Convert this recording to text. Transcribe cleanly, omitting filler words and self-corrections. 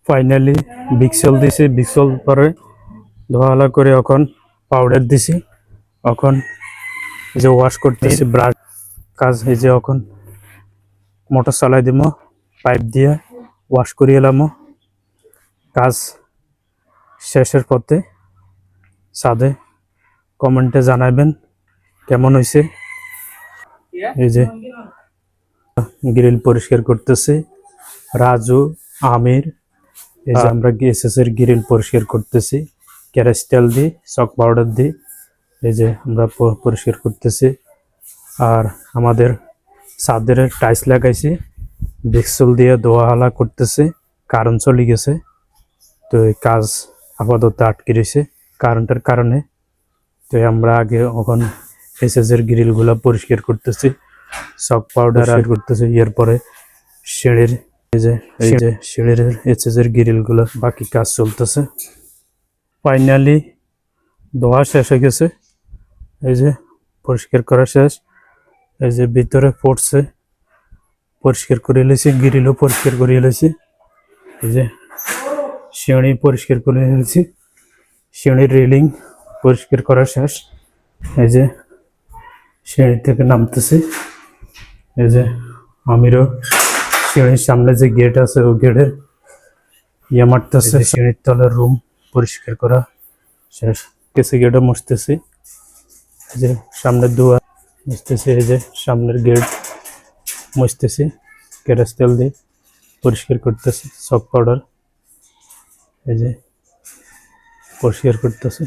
Finally বিক্সল দিছি, বিক্সল পরে ধোয়ালা করে এখন পাউডার দিছি। এখন এই যে ওয়াশ করতেছি ব্রাশ কাজ। এই যে এখন মোটর চালাই দিব, পাইপ দিয়ে ওয়াশ করে এলাম। কাজ শেষের পথে। ছাদে কমেন্টে জানাবেন কেমন হয়েছে। এই যে গ্রিল পরিষ্কার করতেছে রাজু, আমির। এই যে আমরা এসএস এর গ্রিল পরিষ্কার করতেছি ক্যারাস্টেল দিয়ে, চক পাউডার দিয়ে। এই যে আমরা পরিষ্কার করতেছি। আর আমাদের ছাদের টাইলস লাগাইছি, বিক্সল দিয়ে ধোয়াহালা করতেছে। কারেন্ট চলে গেছে, তো এই কাজ আপাতত আটকে রয়েছে কারেন্টের কারণে। তো আমরা আগে এখন এসএস এর গ্রিলগুলো পরিষ্কার করতেছি, চক পাউডার আর করতেছি। এরপরে সিঁড়ির এই যে সিঁড়ির এসএস এর গ্রিলগুলো বাকি কাজ চলতেছে। ফাইনালি ধোয়া শেষ হয়ে গেছে। এই যে পরিষ্কার করা শেষ। এই যে ভিতরে পড়ছে, পরিষ্কার করে এলেছি। গ্রিলও পরিষ্কার করে এলেছি। এই যে সিঁড়ি পরিষ্কার করে এলেছি, সিঁড়ির রেলিং পরিষ্কার করা শেষ। এই যে সিঁড়ি থেকে নামতেছি। এই যে আমিরও সিঁড়ির সামনে যে গেট আছে ওই গেটের মারতেছে। সিঁড়ির তলের রুম পরিষ্কার করা শেষ। কেসে গেটও মুছতেছি। এই যে সামনের দুয়ার মুছতেছি। এই যে সামনের গেট মুছতেছি, ক্যারাস্টেল দিয়ে পরিষ্কার করতেছি, চক পাউডার। এই যে পরিষ্কার করতেছি।